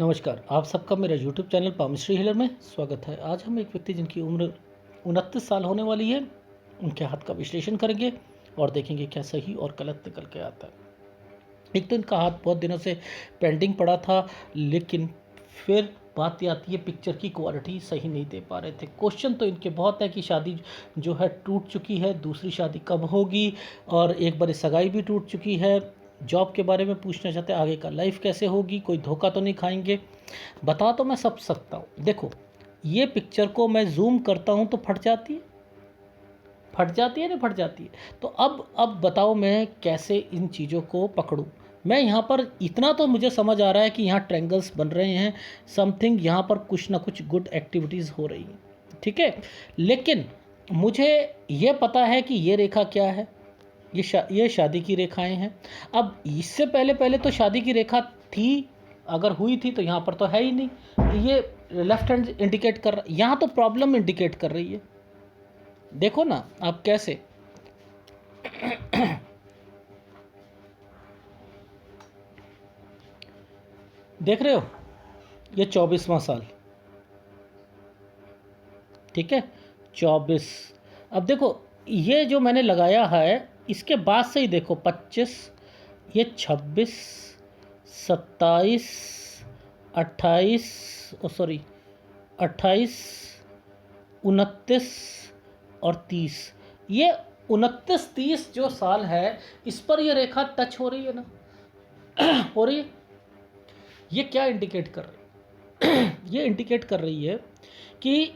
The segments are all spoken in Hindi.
नमस्कार, आप सबका मेरा यूट्यूब चैनल पामिस्ट्री हीलर में स्वागत है। आज हम एक व्यक्ति जिनकी उम्र 29 साल होने वाली है, उनके हाथ का विश्लेषण करेंगे और देखेंगे क्या सही और गलत निकल के आता है। एक तो इनका हाथ बहुत दिनों से पेंडिंग पड़ा था, लेकिन फिर बात ये आती है पिक्चर की क्वालिटी सही नहीं दे पा रहे थे। क्वेश्चन तो इनके बहुत है कि शादी जो है टूट चुकी है, दूसरी शादी कब होगी, और एक बार सगाई भी टूट चुकी है। जॉब के बारे में पूछना चाहते हैं, आगे का लाइफ कैसे होगी, कोई धोखा तो नहीं खाएंगे। बता तो मैं सब सकता हूँ। देखो, ये पिक्चर को मैं जूम करता हूँ तो फट जाती है, फट जाती है ना, फट जाती है। तो अब बताओ मैं कैसे इन चीज़ों को पकड़ूं। मैं यहाँ पर इतना तो मुझे समझ आ रहा है कि यहाँ ट्रायंगल्स बन रहे हैं, समथिंग यहाँ पर कुछ ना कुछ गुड एक्टिविटीज़ हो रही हैं, ठीक है। लेकिन मुझे ये पता है कि ये रेखा क्या है, ये शादी की रेखाएं हैं। अब इससे पहले पहले तो शादी की रेखा थी, अगर हुई थी तो यहाँ पर तो है ही नहीं। ये लेफ्ट हैंड इंडिकेट कर रहा, यहाँ तो प्रॉब्लम इंडिकेट कर रही है। देखो ना आप कैसे, देख रहे हो, ये 24वां साल, ठीक है, 24। अब देखो ये जो मैंने लगाया है, इसके बाद से ही देखो 25, ये 26, 27, 28, सॉरी 28, 29 और 30। ये 29-30 जो साल है, इस पर ये रेखा टच हो रही है ना हो रही है। ये क्या इंडिकेट कर रही है ये इंडिकेट कर रही है कि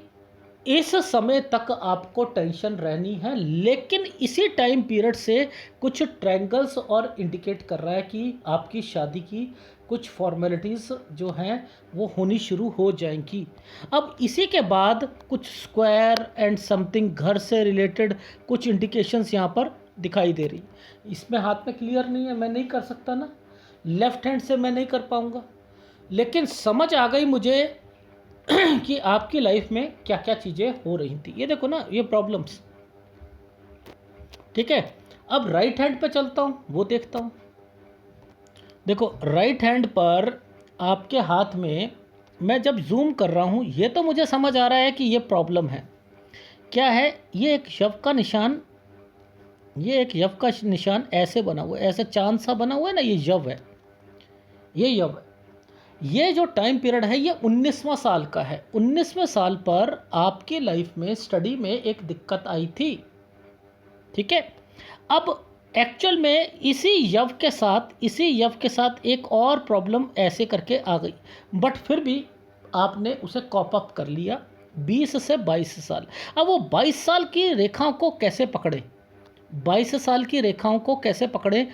इस समय तक आपको टेंशन रहनी है, लेकिन इसी टाइम पीरियड से कुछ ट्रायंगल्स और इंडिकेट कर रहा है कि आपकी शादी की कुछ फॉर्मेलिटीज़ जो हैं वो होनी शुरू हो जाएंगी। अब इसी के बाद कुछ स्क्वायर एंड समथिंग घर से रिलेटेड कुछ इंडिकेशंस यहाँ पर दिखाई दे रही। इसमें हाथ में क्लियर नहीं है, मैं नहीं कर सकता ना, लेफ्ट हैंड से मैं नहीं कर पाऊँगा। लेकिन समझ आ गई मुझे कि आपकी लाइफ में क्या क्या चीज़ें हो रही थी। ये देखो ना, ये प्रॉब्लम्स, ठीक है। अब राइट हैंड पे चलता हूँ, वो देखता हूँ। देखो राइट हैंड पर आपके हाथ में मैं जब जूम कर रहा हूँ, ये तो मुझे समझ आ रहा है कि ये प्रॉब्लम है। क्या है, ये एक यव का निशान, ये एक यव का निशान ऐसे बना हुआ है, ऐसे चांद सा बना हुआ है ना, ये यव है, ये यव है। ये जो टाइम पीरियड है, ये 19वां साल का है। 19वें साल पर आपकी लाइफ में स्टडी में एक दिक्कत आई थी, ठीक है। अब एक्चुअल में इसी यव के साथ एक और प्रॉब्लम ऐसे करके आ गई, बट फिर भी आपने उसे कॉप अप कर लिया। 20 से 22 साल। अब वो 22 साल की रेखाओं को कैसे पकड़े, 22 साल की रेखाओं को कैसे पकड़े,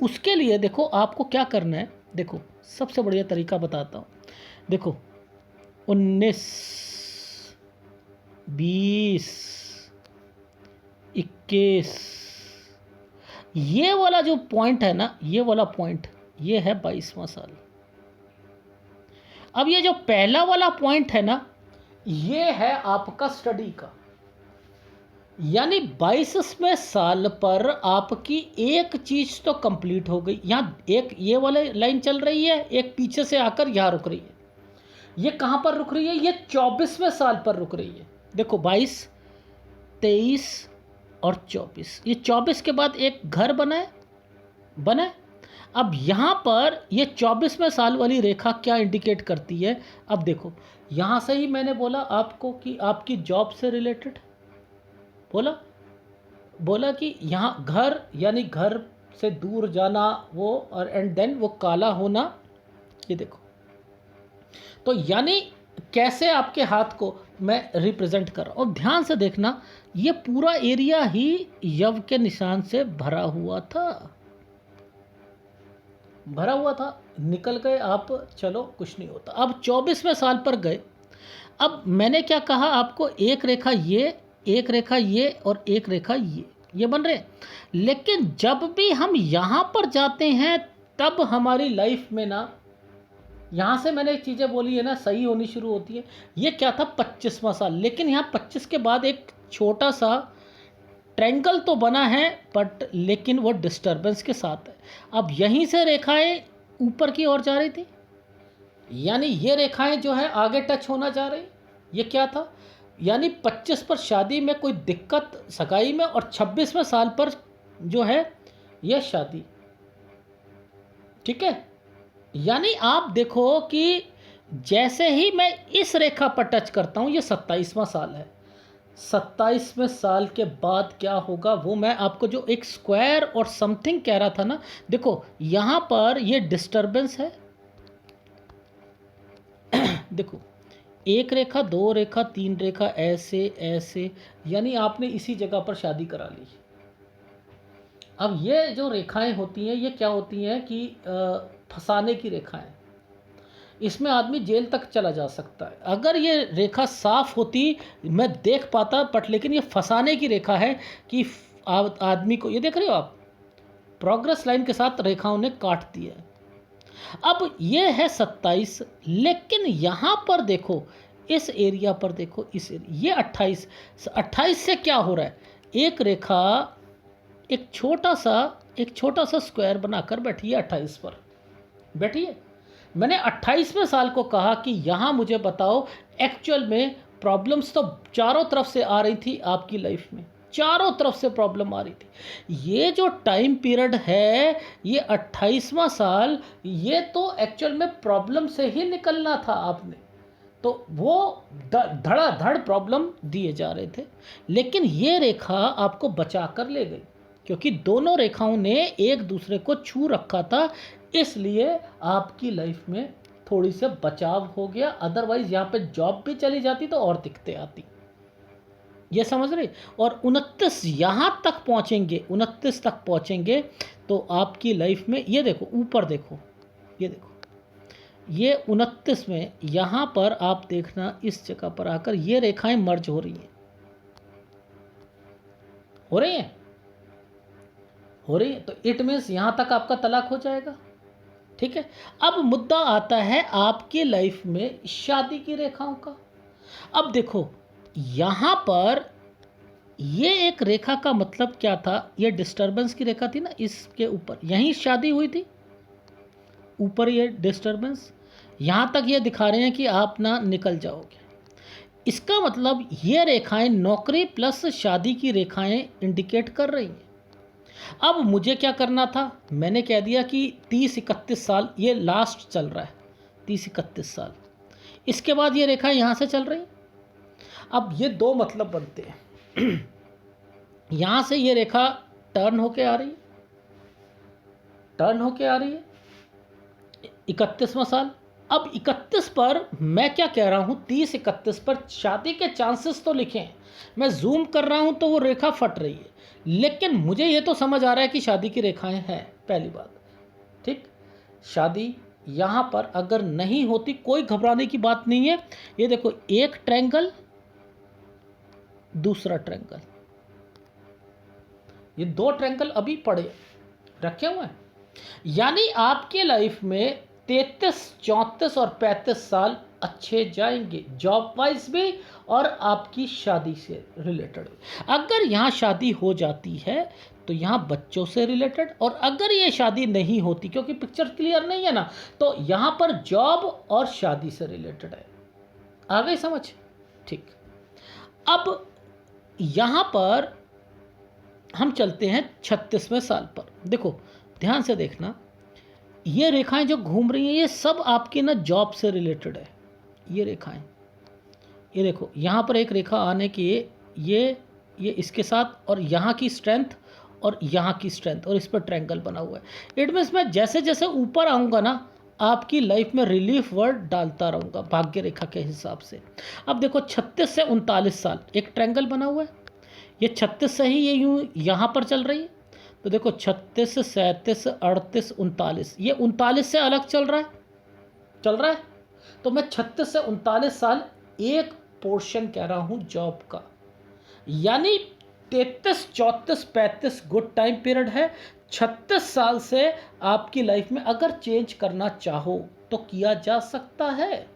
उसके लिए देखो आपको क्या करना है। देखो सबसे बढ़िया तरीका बताता हूँ। देखो 19, 20, 21, ये वाला जो पॉइंट है ना, ये वाला पॉइंट, ये है 22वां साल। अब ये जो पहला वाला पॉइंट है ना, ये है आपका स्टडी का, यानी 22वें साल पर आपकी एक चीज़ तो कंप्लीट हो गई। यहाँ एक ये वाले लाइन चल रही है, एक पीछे से आकर यहाँ रुक रही है। ये कहाँ पर रुक रही है, ये 24वें साल पर रुक रही है। देखो 22, 23 और 24, ये 24 के बाद एक घर बना है। अब यहाँ पर ये 24वें साल वाली रेखा क्या इंडिकेट करती है। अब देखो यहाँ से ही मैंने बोला आपको कि आपकी जॉब से रिलेटेड बोला कि यहाँ घर, यानी घर से दूर जाना वो, और एंड देन वो काला होना। ये देखो, तो यानी कैसे आपके हाथ को मैं रिप्रेजेंट कर रहा हूँ। और ध्यान से देखना, ये पूरा एरिया ही यव के निशान से भरा हुआ था, निकल गए आप, चलो कुछ नहीं होता। अब 24वें साल पर गए। अब मैंने क्या कहा आपको, एक रेखा ये, एक रेखा ये और एक रेखा ये बन रहे हैं। लेकिन जब भी हम यहाँ पर जाते हैं, तब हमारी लाइफ में ना, यहाँ से मैंने चीज़ें बोली है ना, सही होनी शुरू होती है। ये क्या था, 25वां साल, लेकिन यहाँ 25 के बाद एक छोटा सा ट्रायंगल तो बना है, बट लेकिन वो डिस्टर्बेंस के साथ है। अब यहीं से रेखाएं ऊपर की ओर जा रही थी, यानी ये रेखाएं जो है आगे टच होना जा रही, ये क्या था, यानी 25 पर शादी में कोई दिक्कत सगाई में, और 26वें साल पर जो है यह शादी। ठीक है, यानी आप देखो कि जैसे ही मैं इस रेखा पर टच करता हूँ, ये 27वां साल है, 27वें साल के बाद क्या होगा वो मैं आपको जो एक स्क्वायर और समथिंग कह रहा था ना, देखो यहाँ पर ये डिस्टरबेंस है। देखो, एक रेखा, दो रेखा, तीन रेखा, ऐसे ऐसे, यानी आपने इसी जगह पर शादी करा ली। अब ये जो रेखाएं होती हैं ये क्या होती हैं कि फंसाने की रेखाएं, इसमें आदमी जेल तक चला जा सकता है। अगर ये रेखा साफ होती मैं देख पाता, बट लेकिन ये फंसाने की रेखा है कि आदमी को, ये देख रहे हो आप, प्रोग्रेस लाइन के साथ रेखाओं ने काट दिया है। अब ये है 27, लेकिन यहाँ पर देखो, इस एरिया पर देखो, इस एरिया, ये 28, 28 से क्या हो रहा है, एक रेखा एक छोटा सा स्क्वायर बनाकर बैठी है 28 पर बैठी है। मैंने 28वें साल को कहा कि यहाँ मुझे बताओ एक्चुअल में प्रॉब्लम्स तो चारों तरफ से आ रही थी आपकी लाइफ में, चारों तरफ से प्रॉब्लम आ रही थी। ये जो टाइम पीरियड है, ये 28वां साल, ये तो एक्चुअल में प्रॉब्लम से ही निकलना था आपने, तो वो धड़ाधड़ प्रॉब्लम दिए जा रहे थे। लेकिन ये रेखा आपको बचा कर ले गई, क्योंकि दोनों रेखाओं ने एक दूसरे को छू रखा था, इसलिए आपकी लाइफ में थोड़ी से बचाव हो गया। अदरवाइज यहाँ पे जॉब भी चली जाती तो और दिक्कतें आती, ये समझ रहे। और 29 यहाँ तक पहुँचेंगे, 29 तक पहुँचेंगे तो आपकी लाइफ में, ये देखो ऊपर देखो, ये देखो, ये 29 में यहाँ पर आप देखना, इस जगह पर आकर ये रेखाएं मर्ज हो रही हैं, हो रही हैं, हो रही है, तो इट मीन्स यहाँ तक आपका तलाक हो जाएगा। ठीक है, अब मुद्दा आता है आपकी लाइफ में शादी की रेखाओं का। अब देखो यहाँ पर ये एक रेखा का मतलब क्या था, ये डिस्टरबेंस की रेखा थी ना, इसके ऊपर यहीं शादी हुई थी, ऊपर ये डिस्टरबेंस, यहाँ तक ये दिखा रहे हैं कि आप ना निकल जाओगे। इसका मतलब ये रेखाएं नौकरी प्लस शादी की रेखाएं इंडिकेट कर रही हैं। अब मुझे क्या करना था, मैंने कह दिया कि 30-31 साल ये लास्ट चल रहा है, 30-31 साल, इसके बाद ये रेखा यहाँ से चल रही। अब ये दो मतलब बनते हैं यहाँ से ये रेखा टर्न होके आ रही है, टर्न होके आ रही है 31वां साल। अब 31 पर मैं क्या कह रहा हूँ, 30-31 पर शादी के चांसेस तो लिखे हैं, मैं जूम कर रहा हूँ तो वो रेखा फट रही है, लेकिन मुझे ये तो समझ आ रहा है कि शादी की रेखाएं हैं, पहली बात। ठीक, शादी यहाँ पर अगर नहीं होती कोई घबराने की बात नहीं है। ये देखो, एक ट्रायंगल, दूसरा ट्रायंगल, ये दो ट्रायंगल अभी पड़े रखे हुए हैं, यानी आपके लाइफ में 33, 34 और 35 साल अच्छे जाएंगे, जॉब वाइज भी और आपकी शादी से रिलेटेड। अगर यहाँ शादी हो जाती है तो यहाँ बच्चों से रिलेटेड, और अगर ये शादी नहीं होती, क्योंकि पिक्चर क्लियर नहीं है ना, तो यहाँ पर जॉब और शादी से रिलेटेड है। आ गई समझ? ठीक, अब यहाँ पर हम चलते हैं 36वें साल पर। देखो ध्यान से देखना, ये रेखाएं जो घूम रही हैं ये सब आपके ना जॉब से रिलेटेड है। ये रेखाएं, ये देखो यहाँ पर एक रेखा आने की, ये इसके साथ, और यहाँ की स्ट्रेंथ और यहाँ की स्ट्रेंथ, और इस पर ट्रायंगल बना हुआ है। इट मीन्स मैं जैसे जैसे ऊपर आऊँगा ना, आपकी लाइफ में रिलीफ वर्ड डालता रहूँगा भाग्य रेखा के हिसाब से। अब देखो 36 से 39 साल एक ट्रायंगल बना हुआ है, ये 36 से ही ये यूँ यहाँ पर चल रही है, तो देखो 36, 37, 38, 39, ये 39 से अलग चल रहा है, तो मैं 36 से 39 साल एक पोर्शन कह रहा हूँ जॉब का, यानी 33, 34, 35 गुड टाइम पीरियड है। 36 साल से आपकी लाइफ में अगर चेंज करना चाहो तो किया जा सकता है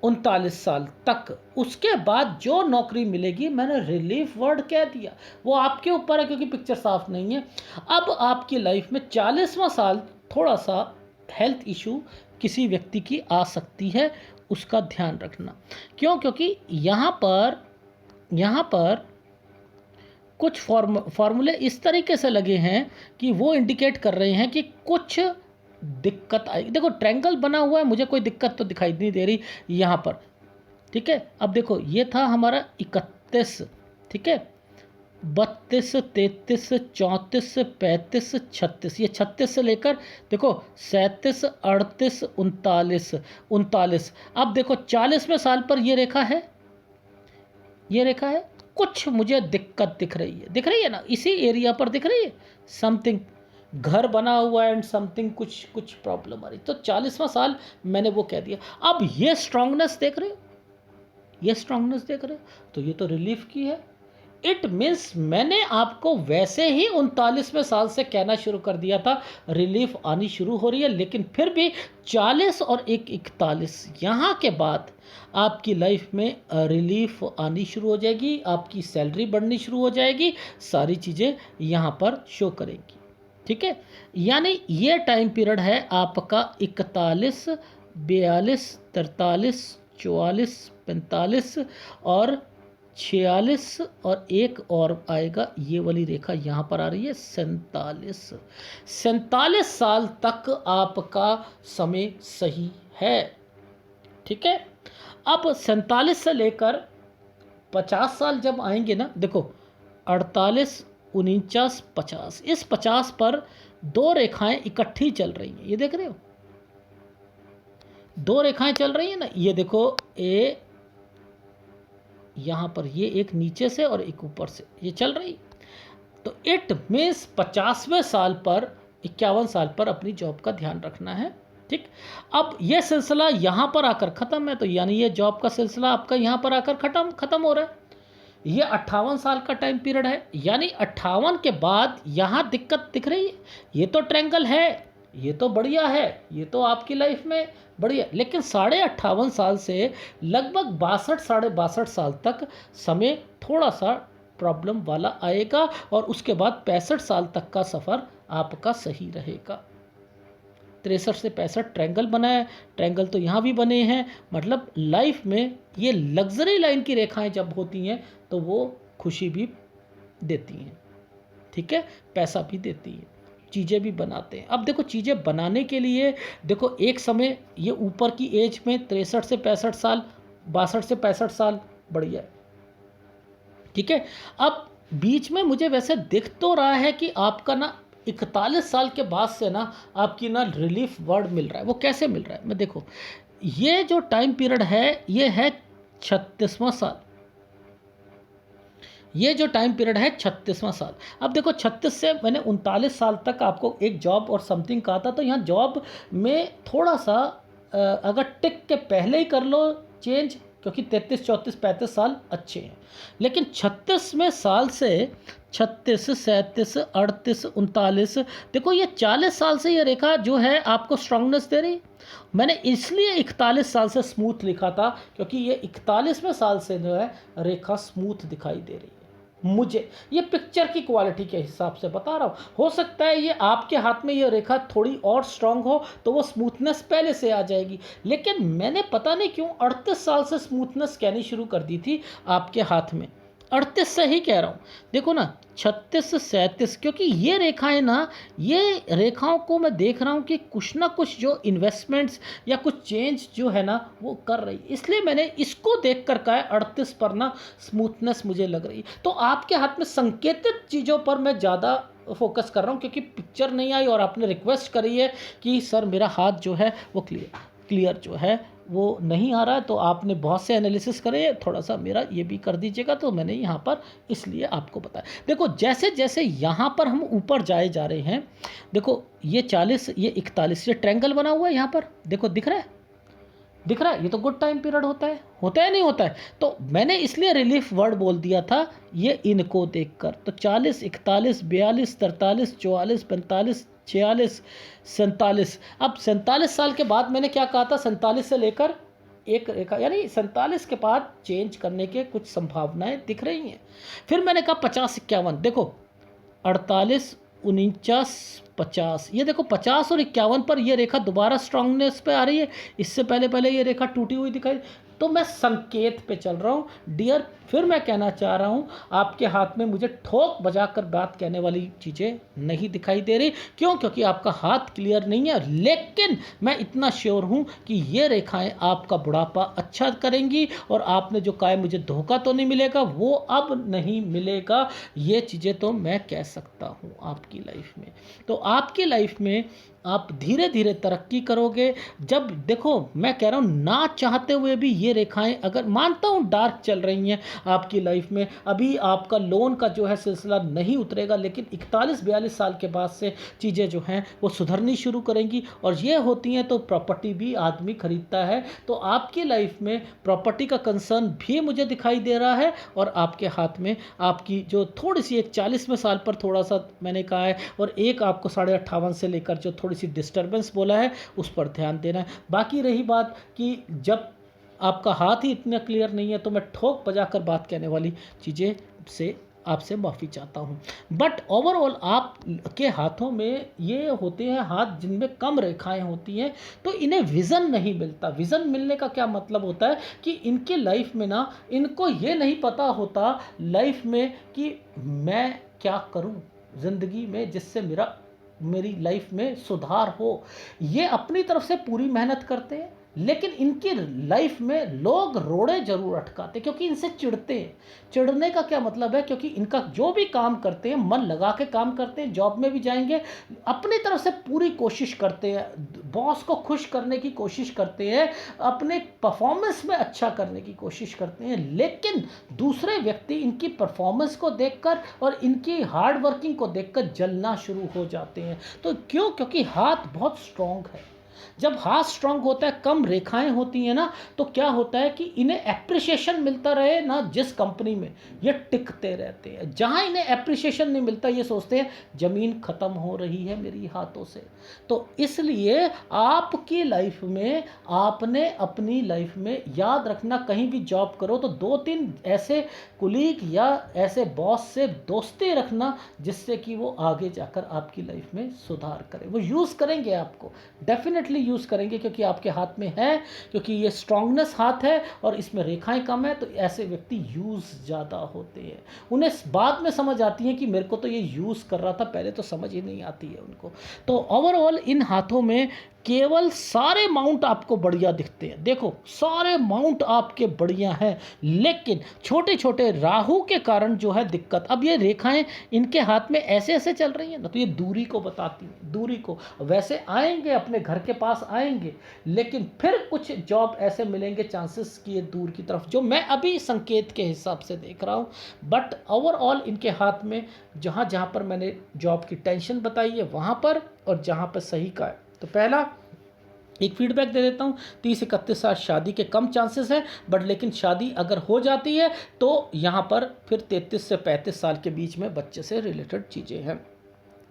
39 साल तक। उसके बाद जो नौकरी मिलेगी, मैंने रिलीफ वर्ड कह दिया, वो आपके ऊपर है क्योंकि पिक्चर साफ नहीं है। अब आपकी लाइफ में 40वां साल थोड़ा सा हेल्थ इशू किसी व्यक्ति की आ सकती है, उसका ध्यान रखना। क्यों? क्योंकि यहाँ पर कुछ फार्मूले इस तरीके से लगे हैं कि वो इंडिकेट कर रहे हैं कि कुछ दिक्कत आई। देखो ट्रायंगल बना हुआ है, मुझे कोई दिक्कत तो दिखाई नहीं दे रही यहाँ पर। ठीक है, अब देखो ये था हमारा 31, ठीक है, 32, 33, 34, 35, 36, ये 36 से लेकर देखो 37, 38, 39, 39। अब देखो 40वें साल पर ये रेखा है, ये रेखा है, कुछ मुझे दिक्कत दिख रही है ना, इसी एरिया पर दिख रही है समथिंग, घर बना हुआ है एंड समथिंग, कुछ कुछ प्रॉब्लम आ रही। तो 40वां साल मैंने वो कह दिया। अब ये स्ट्रांगनेस देख रहे हो, ये स्ट्रांगनेस देख रहे हो, तो ये तो रिलीफ की है। इट मीन्स मैंने आपको वैसे ही 39वें साल से कहना शुरू कर दिया था रिलीफ आनी शुरू हो रही है, लेकिन फिर भी 40 और 41 यहाँ के बाद आपकी लाइफ में रिलीफ आनी शुरू हो जाएगी, आपकी सैलरी बढ़नी शुरू हो जाएगी, सारी चीज़ें यहाँ पर शो करेंगी। ठीक है, यानी ये टाइम पीरियड है आपका 41, 42, 43, 44, 45 और 46, और एक और आएगा, ये वाली रेखा यहाँ पर आ रही है 47। 47 साल तक आपका समय सही है। ठीक है, अब 47 से लेकर 50 साल जब आएंगे ना, देखो 48, 49, 50, इस 50 पर दो रेखाएं इकट्ठी चल रही हैं, ये देख रहे हो, दो रेखाएं चल रही हैं ना, ये देखो ए यहाँ पर, ये एक नीचे से और एक ऊपर से ये चल रही। तो इट मीन्स 50वें साल पर, 51 साल पर अपनी जॉब का ध्यान रखना है। ठीक, अब ये सिलसिला यहाँ पर आकर ख़त्म है, तो यानी ये जॉब का सिलसिला आपका यहाँ पर आकर ख़त्म हो रहा है। ये 58 साल का टाइम पीरियड है, यानी 58 के बाद यहाँ दिक्कत दिख रही है। ये तो ट्रायंगल है, ये तो बढ़िया है, ये तो आपकी लाइफ में बढ़िया, लेकिन 58.5 साल से लगभग 62, 62.5 साल तक समय थोड़ा सा प्रॉब्लम वाला आएगा, और उसके बाद 65 साल तक का सफ़र आपका सही रहेगा। 63 से 65 ट्रायंगल बना है, ट्रायंगल तो यहाँ भी बने हैं, मतलब लाइफ में ये लग्जरी लाइन की रेखाएं जब होती हैं तो वो खुशी भी देती हैं। ठीक है, पैसा भी देती है, चीज़ें भी बनाते हैं। अब देखो चीज़ें बनाने के लिए देखो एक समय ये ऊपर की एज में 63 से 65 साल, 62 से 65 साल बढ़िया है। ठीक है, अब बीच में मुझे वैसे दिख तो रहा है कि आपका ना 41 साल के बाद से ना आपकी ना रिलीफ वर्ड मिल रहा है। वो कैसे मिल रहा है, मैं देखो ये जो टाइम पीरियड है ये है 36वां साल, ये जो टाइम पीरियड है 36वां साल। अब देखो 36 से मैंने 39 साल तक आपको एक जॉब और समथिंग कहा था, तो यहाँ जॉब में थोड़ा सा अगर टिक के पहले ही कर लो चेंज, क्योंकि 33, 34, 35 साल अच्छे हैं, लेकिन 36वें साल से 36, 37, 38, 39, देखो ये 40 साल से ये रेखा जो है आपको स्ट्रांगनेस दे रही। मैंने इसलिए 41 साल से स्मूथ लिखा था, क्योंकि ये 41वें साल से जो है रेखा स्मूथ दिखाई दे रही है मुझे, ये पिक्चर की क्वालिटी के हिसाब से बता रहा हूँ। हो सकता है ये आपके हाथ में ये रेखा थोड़ी और स्ट्रांग हो तो वो स्मूथनेस पहले से आ जाएगी, लेकिन मैंने पता नहीं क्यों 38 साल से स्मूथनेस कहनी शुरू कर दी थी आपके हाथ में। 38 से ही कह रहा हूँ, देखो ना 36, 37, क्योंकि ये रेखाएं ना, ये रेखाओं को मैं देख रहा हूँ कि कुछ ना कुछ जो इन्वेस्टमेंट्स या कुछ चेंज जो है ना वो कर रही, इसलिए मैंने इसको देख कर कहा 38 पर ना स्मूथनेस मुझे लग रही। तो आपके हाथ में संकेतित चीज़ों पर मैं ज़्यादा फोकस कर रहा हूँ, क्योंकि पिक्चर नहीं आई और आपने रिक्वेस्ट करी है कि सर मेरा हाथ जो है वो क्लियर जो है वो नहीं आ रहा है, तो आपने बहुत से एनालिसिस करे, थोड़ा सा मेरा ये भी कर दीजिएगा, तो मैंने यहाँ पर इसलिए आपको बताया। देखो जैसे जैसे यहाँ पर हम ऊपर जाए जा रहे हैं, देखो ये 40, ये 41, ये ट्रायंगल बना हुआ है यहाँ पर, देखो दिख रहा है, दिख रहा है, ये तो गुड टाइम पीरियड होता है नहीं होता है, तो मैंने इसलिए रिलीफ वर्ड बोल दिया था ये इनको देखकर। तो 40, 41, 42, 43, 44, 45, 46, 47। अब 47 साल के बाद मैंने क्या कहा था, 47 से लेकर एक रेखा, यानी 47 के बाद चेंज करने के कुछ संभावनाएं दिख रही हैं। फिर मैंने कहा 50, 51, देखो 48, 49, 50, ये देखो 50 और 51 पर ये रेखा दोबारा स्ट्रांगनेस पे आ रही है। इससे पहले पहले ये रेखा टूटी हुई दिखाई, तो मैं संकेत पे चल रहा हूँ डियर। फिर मैं कहना चाह रहा हूँ, आपके हाथ में मुझे ठोक बजाकर बात कहने वाली चीज़ें नहीं दिखाई दे रही। क्यों? क्योंकि आपका हाथ क्लियर नहीं है। लेकिन मैं इतना श्योर हूँ कि ये रेखाएं आपका बुढ़ापा अच्छा करेंगी, और आपने जो कहा है मुझे धोखा तो नहीं मिलेगा, वो अब नहीं मिलेगा। ये चीज़ें तो मैं कह सकता हूँ आपकी लाइफ में। तो आपकी लाइफ में आप धीरे धीरे तरक्की करोगे। जब देखो, मैं कह रहा हूँ ना चाहते हुए भी ये रेखाएं, अगर मानता हूँ डार्क चल रही हैं आपकी लाइफ में, अभी आपका लोन का जो है सिलसिला नहीं उतरेगा, लेकिन 41-42 साल के बाद से चीज़ें जो हैं वो सुधरनी शुरू करेंगी। और ये होती हैं तो प्रॉपर्टी भी आदमी खरीदता है। तो आपकी लाइफ में प्रॉपर्टी का कंसर्न भी मुझे दिखाई दे रहा है। और आपके हाथ में आपकी जो थोड़ी सी एक 40वें साल पर थोड़ा सा मैंने कहा है, और एक आपको 58.5 से लेकर जो थोड़ी सी डिस्टर्बेंस बोला है, उस पर ध्यान देना है। बाकी रही बात कि जब आपका हाथ ही इतना क्लियर नहीं है, तो मैं ठोक बजा कर बात कहने वाली चीज़ें से आपसे माफ़ी चाहता हूँ। बट ओवरऑल आप के हाथों में ये होते हैं हाथ जिनमें कम रेखाएं होती हैं, तो इन्हें विज़न नहीं मिलता। विज़न मिलने का क्या मतलब होता है कि इनके लाइफ में ना, इनको ये नहीं पता होता लाइफ में कि मैं क्या करूँ ज़िंदगी में जिससे मेरी लाइफ में सुधार हो। ये अपनी तरफ से पूरी मेहनत करते हैं, लेकिन इनकी लाइफ में लोग रोड़े जरूर अटकाते हैं, क्योंकि इनसे चिढ़ते हैं। चिढ़ने का क्या मतलब है? क्योंकि इनका जो भी काम करते हैं मन लगा के काम करते हैं, जॉब में भी जाएंगे अपनी तरफ से पूरी कोशिश करते हैं, बॉस को खुश करने की कोशिश करते हैं, अपने परफॉर्मेंस में अच्छा करने की कोशिश करते हैं। लेकिन दूसरे व्यक्ति इनकी परफॉर्मेंस को देखकर और इनकी हार्ड वर्किंग को देखकर जलना शुरू हो जाते हैं। तो क्यों? क्योंकि हाथ बहुत स्ट्रांग है। जब हाथ स्ट्रांग होता है, कम रेखाएं होती हैं ना, तो क्या होता है कि इन्हें एप्रिसिएशन मिलता रहे ना, जिस कंपनी में ये टिकते रहते हैं। जहां इन्हें एप्रिसिएशन नहीं मिलता, ये सोचते हैं ज़मीन ख़त्म हो रही है मेरी हाथों से। तो इसलिए आपकी लाइफ में, आपने अपनी लाइफ में याद रखना, कहीं भी जॉब करो तो 2-3 ऐसे कुलीग या ऐसे बॉस से दोस्ती रखना, जिससे कि वो आगे जाकर आपकी लाइफ में सुधार करें। वो यूज़ करेंगे आपको, डेफिनेटली यूज़ करेंगे, क्योंकि आपके हाथ में है, क्योंकि ये स्ट्रांगनेस हाथ है और इसमें रेखाएं कम है। तो ऐसे व्यक्ति यूज़ ज़्यादा होते हैं। उन्हें बाद में समझ आती है कि मेरे को तो ये यूज़ कर रहा था, पहले तो समझ ही नहीं आती है उनको। तो ओवरऑल इन हाथों में केवल सारे माउंट आपको बढ़िया दिखते हैं। देखो, सारे माउंट आपके बढ़िया हैं, लेकिन छोटे छोटे राहु के कारण जो है दिक्कत। अब ये रेखाएं इनके हाथ में ऐसे ऐसे चल रही हैं ना, तो ये दूरी को बताती हैं, दूरी को। वैसे आएंगे, अपने घर के पास आएंगे, लेकिन फिर कुछ जॉब ऐसे मिलेंगे चांसेस कि ये दूर की तरफ, जो मैं अभी संकेत के हिसाब से देख रहा हूँ। बट ओवरऑल इनके हाथ में जहाँ जहाँ पर मैंने जॉब की टेंशन बताई है वहाँ पर, और जहाँ पर सही का है। तो पहला एक फीडबैक दे देता हूँ, 30-31 साल शादी के कम चांसेस है, बट लेकिन शादी अगर हो जाती है तो यहाँ पर फिर 33 से 35 साल के बीच में बच्चे से रिलेटेड चीज़ें हैं।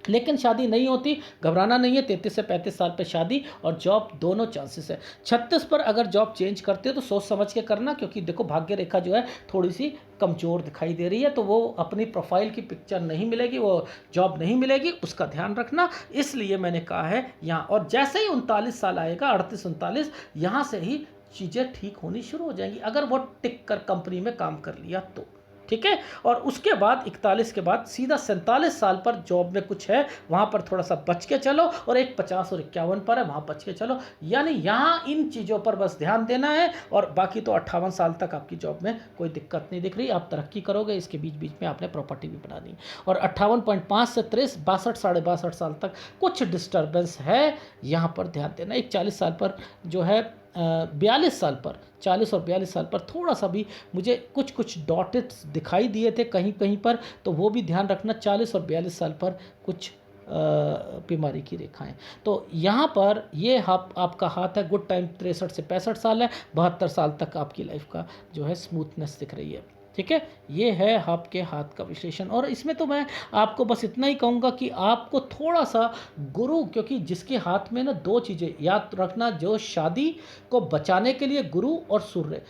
लेकिन शादी नहीं होती, घबराना नहीं है। 33 से 35 साल पे शादी और जॉब दोनों चांसेस है। 36 पर अगर जॉब चेंज करते हो तो सोच समझ के करना, क्योंकि देखो भाग्य रेखा जो है थोड़ी सी कमज़ोर दिखाई दे रही है, तो वो अपनी प्रोफाइल की पिक्चर नहीं मिलेगी, वो जॉब नहीं मिलेगी, उसका ध्यान रखना। इसलिए मैंने कहा है यहाँ, और जैसे ही 39 साल आएगा, 38-39, यहाँ से ही चीज़ें ठीक होनी शुरू हो जाएंगी, अगर वो टिक कर कंपनी में काम कर लिया तो। ठीक है। और उसके बाद 41 के बाद सीधा 47 साल पर जॉब में कुछ है, वहाँ पर थोड़ा सा बच के चलो, और एक 50 और 51 पर है, वहाँ बच के चलो। यानी यहाँ इन चीज़ों पर बस ध्यान देना है, और बाकी तो 58 साल तक आपकी जॉब में कोई दिक्कत नहीं दिख रही, आप तरक्की करोगे। इसके बीच बीच में आपने प्रॉपर्टी भी बनानी, और 58.5 से 63, 62, 62.5 साल तक कुछ डिस्टर्बेंस है, यहाँ पर ध्यान देना। एक 40 साल पर जो है 42 साल पर, 40 और 42 साल पर थोड़ा सा भी मुझे कुछ कुछ डॉटेड दिखाई दिए थे कहीं कहीं पर, तो वो भी ध्यान रखना। 40 और 42 साल पर कुछ बीमारी की रेखाएं। तो यहाँ पर ये आपका हाथ है, गुड टाइम 63 से 65 साल है, 72 साल तक आपकी लाइफ का जो है स्मूथनेस दिख रही है। ठीक है, ये है आपके हाथ का विश्लेषण। और इसमें तो मैं आपको बस इतना ही कहूँगा कि आपको थोड़ा सा गुरु, क्योंकि जिसके हाथ में ना 2 चीज़ें याद रखना, जो शादी को बचाने के लिए गुरु और सूर्य,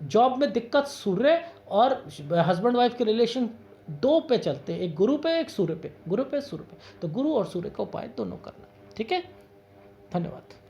जॉब में दिक्कत सूर्य, और हस्बैंड वाइफ के रिलेशन दो पे चलते हैं, एक गुरु पे एक सूर्य पे, गुरु पे सूर्य पे। तो गुरु और सूर्य का उपाय दोनों करना। ठीक है, धन्यवाद।